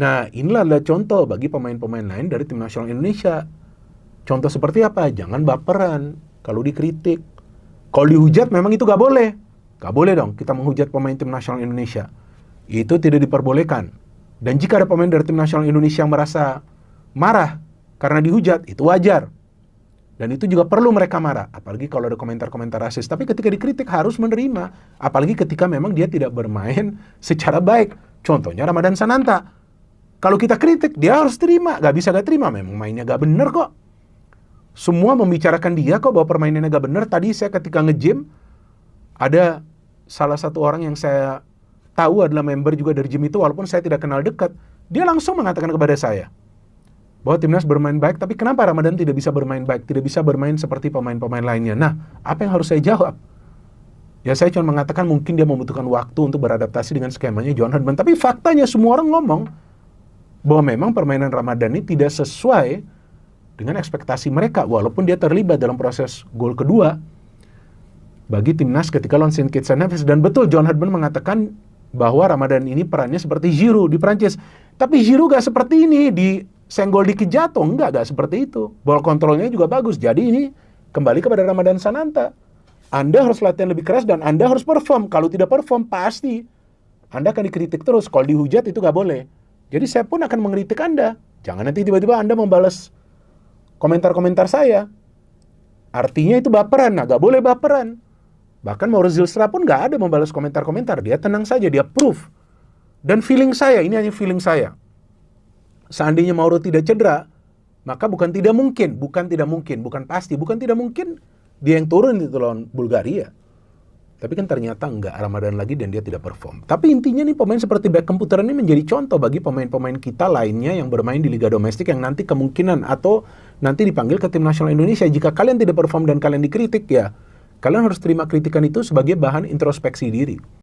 Nah, inilah adalah contoh bagi pemain-pemain lain dari tim nasional Indonesia. Contoh seperti apa? Jangan baperan kalau dikritik. Kalau dihujat memang itu gak boleh. Gak boleh dong kita menghujat pemain tim nasional Indonesia. Itu tidak diperbolehkan. Dan jika ada pemain dari tim nasional Indonesia yang merasa marah karena dihujat, itu wajar. Dan itu juga perlu mereka marah, apalagi kalau ada komentar-komentar rasis. Tapi ketika dikritik harus menerima, apalagi ketika memang dia tidak bermain secara baik. Contohnya Ramadan Sananta. Kalau kita kritik, dia harus terima. Gak bisa gak terima, memang mainnya gak bener kok. Semua membicarakan dia kok bahwa permainannya gak bener. Tadi saya ketika nge-gym, ada salah satu orang yang saya tahu adalah member juga dari gym itu, walaupun saya tidak kenal dekat. Dia langsung mengatakan kepada saya bahwa timnas bermain baik, tapi kenapa Ramadan tidak bisa bermain baik, tidak bisa bermain seperti pemain-pemain lainnya? Nah, apa yang harus saya jawab? Ya saya cuma mengatakan mungkin dia membutuhkan waktu untuk beradaptasi dengan skemanya John Herdman. Tapi faktanya semua orang ngomong bahwa memang permainan Ramadan ini tidak sesuai dengan ekspektasi mereka, walaupun dia terlibat dalam proses gol kedua bagi timnas ketika lawan Saint Kitts and Nevis. Dan betul John Herdman mengatakan bahwa Ramadan ini perannya seperti Giroud di Prancis. Tapi Giroud gak seperti ini, disenggol dikit jatuh, gak seperti itu. Ball kontrolnya juga bagus. Jadi ini kembali kepada Ramadan Sananta. Anda harus latihan lebih keras dan Anda harus perform. Kalau tidak perform, pasti Anda akan dikritik terus. Kalau dihujat itu gak boleh. Jadi saya pun akan mengkritik Anda. Jangan nanti tiba-tiba Anda membalas komentar-komentar saya. Artinya itu baperan. Nah, gak boleh baperan. Bahkan Mauro Zylstra pun gak ada membalas komentar-komentar. Dia tenang saja, dia proof. Dan feeling saya, ini hanya feeling saya. Seandainya Mauro tidak cedera, maka bukan tidak mungkin, bukan pasti, bukan tidak mungkin dia yang turun itu lawan Bulgaria. Tapi kan ternyata enggak, Ramadan lagi dan dia tidak perform. Tapi intinya nih pemain seperti Beckham Putra ini menjadi contoh bagi pemain-pemain kita lainnya yang bermain di Liga Domestik yang nanti kemungkinan atau nanti dipanggil ke tim nasional Indonesia. Jika kalian tidak perform dan kalian dikritik, ya kalian harus terima kritikan itu sebagai bahan introspeksi diri.